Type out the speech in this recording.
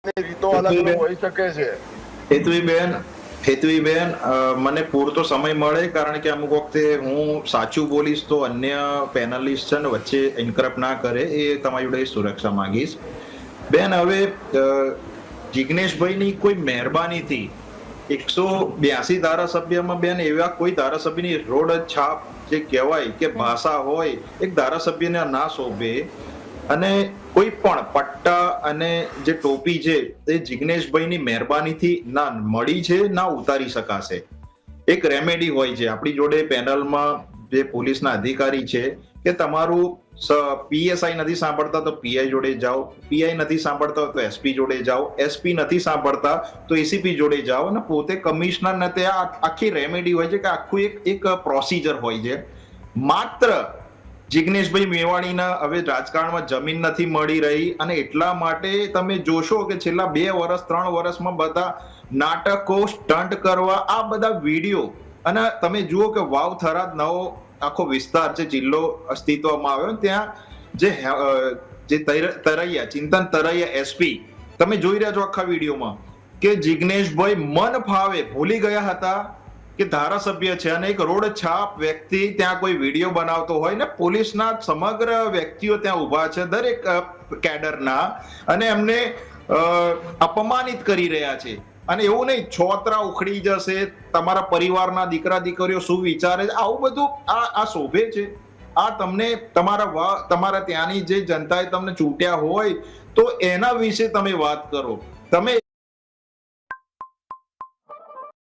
રીતો અલગ અલગ હોઈ શકે છે. હેતવીબેન, મને પૂરતો સમય મળે, કારણ કે અમુક વખતે હું સાચું બોલીશ તો અન્ય પેનલિસ્ટ છે ને વચ્ચે ઇન્ટરપ્ટ ના કરે, એ તમારી જોડે સુરક્ષા માંગીશ. બેન, હવે જિગ્નેશભાઈની કોઈ મહેરબાનીથી 182 ધારાસભ્યમાં બેન એવા કોઈ ધારાસભ્યની રોડ છાપ જે કહેવાય કે ભાષા હોય એક ધારાસભ્યને ના શોભે, અને કોઈ પણ પટ્ટા અને જે ટોપી છે એ જિગ્નેશભાઈની મહેરબાનીથી ના મળી છે ના ઉતારી શકાશે. એક રેમેડી હોય છે આપણી જોડે પેનલમાં, જે પોલીસના અધિકારી છે, કે તમારું પીએસઆઈ નથી સાંભળતા તો પીઆઈ જોડે જાઓ, પીઆઈ નથી સાંભળતા તો એસપી જોડે જાઓ, એસપી નથી સાંભળતા તો એસીપી જોડે જાઓ, અને પોતે કમિશનર ને તે આખી રેમેડી હોય છે કે આખું એક પ્રોસિજર હોય છે. માત્ર જિગ્નેશભાઈ મેવાણીના હવે રાજકારણમાં જમીન નથી મળી રહી, અને એટલા માટે તમે જોશો કે છેલ્લા 2 વર્ષ 3 વર્ષમાં બધા નાટકો, સ્ટન્ટ કરવા, આ બધા વિડીયો, અને તમે જુઓ કે વાવ થરાદ નવો આખો વિસ્તાર છે, જિલ્લો અસ્તિત્વમાં આવ્યો, ત્યાં જે તરૈયા, ચિંતન તરૈયા એસપી, તમે જોઈ રહ્યા છો આખા વિડીયોમાં કે જિગ્નેશભાઈ મન ફાવે ભૂલી ગયા હતા કે ધારાસભ્ય છે, અને એક રોડ છાપ વ્યક્તિ ત્યાં કોઈ વિડીયો બનાવતો હોય ને પોલીસના સમગ્ર વ્યક્તિઓ ત્યાં ઉભા છે દરેક કેડરના, અને એમને અપમાનિત કરી રહ્યા છે. અને એવું નહીં છોતરા ઉખડી જશે, તમારા પરિવારના દીકરા દીકરીઓ શું વિચારે છે, આવું બધું આ શોભે છે? આ તમને તમારા ત્યાંની જે જનતાએ તમને ચૂંટ્યા હોય તો એના વિશે તમે વાત કરો. તમે